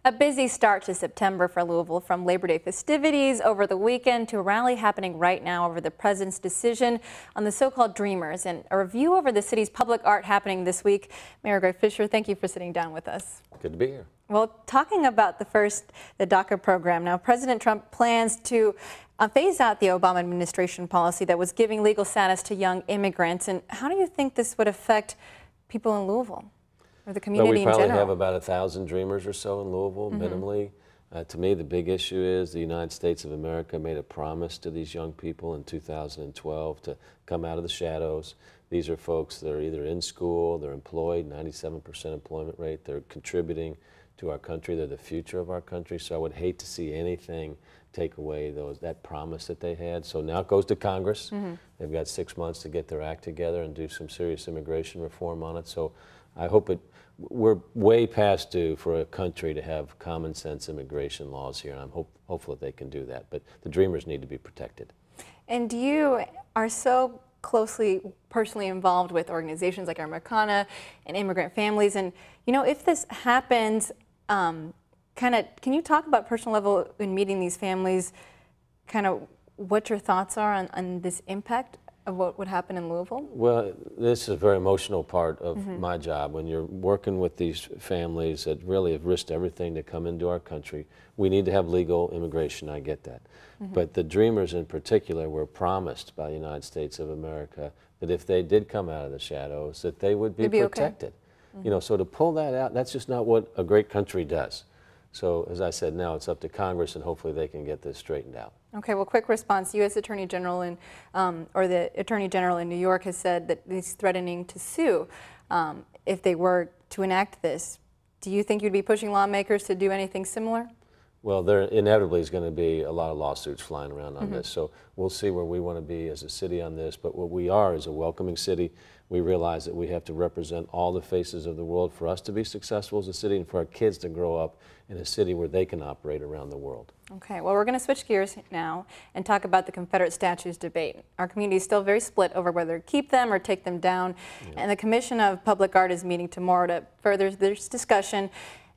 A busy start to September for Louisville, from Labor Day festivities over the weekend to a rally happening right now over the president's decision on the so-called Dreamers, and a review over the city's public art happening this week. Mayor Greg Fischer, thank you for sitting down with us. Good to be here. Well, talking about the DACA program, now President Trump plans to phase out the Obama administration policy that was giving legal status to young immigrants. And how do you think this would affect people in Louisville? Or the community in general? We probably have about 1,000 Dreamers or so in Louisville, minimally. To me, the big issue is the United States of America made a promise to these young people in 2012 to come out of the shadows. These are folks that are either in school, they're employed, 97% employment rate, they're contributing to our country, they're the future of our country. So I would hate to see anything take away that promise that they had. So now it goes to Congress. They've got 6 months to get their act together and do some serious immigration reform on it. So I hope we're way past due for a country to have common sense immigration laws here, and I'm hopeful that they can do that. But the Dreamers need to be protected. And you are so closely, personally involved with organizations like Americana and immigrant families, and you know, if this happens, can you talk about personal level in meeting these families, kind of what your thoughts are on this impact of what would happen in Louisville? Well, this is a very emotional part of my job. When you're working with these families that really have risked everything to come into our country, we need to have legal immigration, I get that. But the Dreamers in particular were promised by the United States of America that if they did come out of the shadows, that they would be protected. Okay. You know, so to pull that out, that's just not what a great country does. So, as I said, now it's up to Congress, and hopefully they can get this straightened out. Okay, well, quick response. U.S. Attorney General or the Attorney General in New York has said that he's threatening to sue if they were to enact this. Do you think you'd be pushing lawmakers to do anything similar? Well, there inevitably is going to be a lot of lawsuits flying around on this, so we'll see where we want to be as a city on this. But what we are is a welcoming city. We realize that we have to represent all the faces of the world for us to be successful as a city and for our kids to grow up in a city where they can operate around the world. Okay, well, we're going to switch gears now and talk about the Confederate statues debate. Our community is still very split over whether to keep them or take them down, and the Commission of Public Art is meeting tomorrow to further this discussion.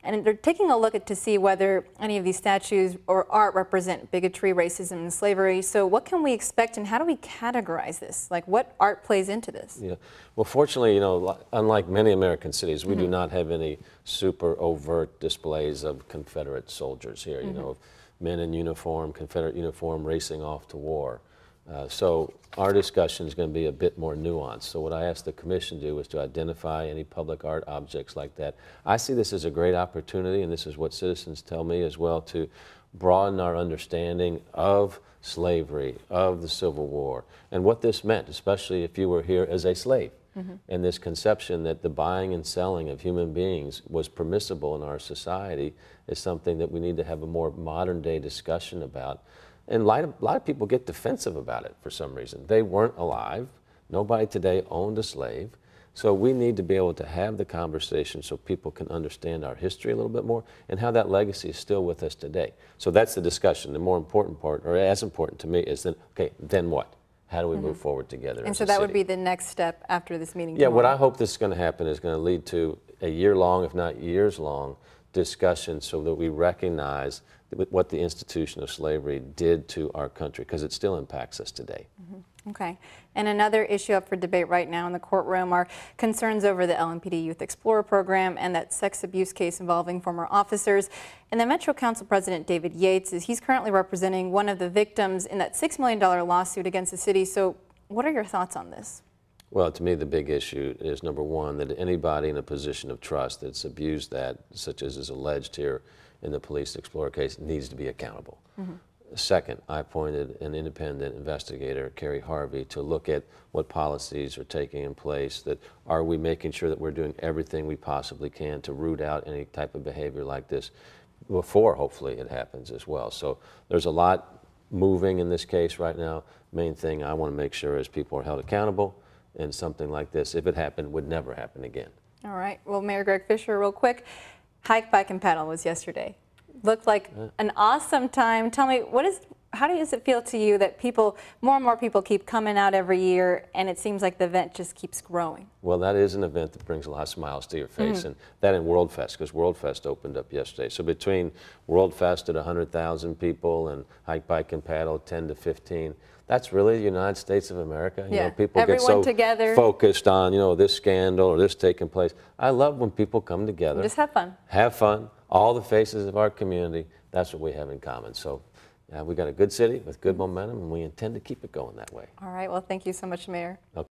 And they're taking a look to see whether any of these statues or art represent bigotry, racism, and slavery. So what can we expect, and how do we categorize this? Like, what art plays into this? Yeah, well, fortunately, you know, unlike many American cities, we do not have any super overt displays of Confederate soldiers here, you know, men in uniform, Confederate uniform, racing off to war. So our discussion is going to be a bit more nuanced. So what I asked the commission to do is to identify any public art objects like that. I see this as a great opportunity, and this is what citizens tell me as well, to broaden our understanding of slavery, of the Civil War, and what this meant, especially if you were here as a slave. And this conception that the buying and selling of human beings was permissible in our society is something that we need to have a more modern day discussion about. And a lot of people get defensive about it for some reason. They weren't alive. Nobody today owned a slave. So we need to be able to have the conversation so people can understand our history a little bit more and how that legacy is still with us today. So that's the discussion. The more important part, or as important to me, is then, okay, then what? How do we move forward together? And so that would be the next step after this meeting tomorrow? Yeah, what I hope this is going to happen is going to lead to a year-long, if not years-long, discussion so that we recognize what the institution of slavery did to our country, because it still impacts us today. Okay. And another issue up for debate right now in the courtroom are concerns over the LMPD Youth Explorer program and that sex abuse case involving former officers. And the Metro Council President David Yates he's currently representing one of the victims in that $6 million lawsuit against the city. So what are your thoughts on this? Well, to me, the big issue is, number one, that anybody in a position of trust that's abused that, such as is alleged here in the Police Explorer case, needs to be accountable. Second, I appointed an independent investigator, Carrie Harvey, to look at what policies are taking in place. That are we making sure that we're doing everything we possibly can to root out any type of behavior like this before, hopefully, it happens as well. So there's a lot moving in this case right now. Main thing I want to make sure is people are held accountable, and something like this, if it happened, would never happen again. All right. Well, Mayor Greg Fischer, real quick, hike, bike, and paddle was yesterday. Looked like an awesome time. Tell me, How does it feel to you that more and more people keep coming out every year, and it seems like the event just keeps growing? Well, that is an event that brings a lot of smiles to your face, and that and World Fest, because World Fest opened up yesterday. So between World Fest at 100,000 people and Hike, Bike, and Paddle 10 to 15, that's really the United States of America. You know, people everyone get so together, focused on, you know, this scandal or this taking place. I love when people come together. Just have fun. Have fun. All the faces of our community, that's what we have in common. So we got a good city with good momentum, and we intend to keep it going that way. All right. Well, thank you so much, Mayor.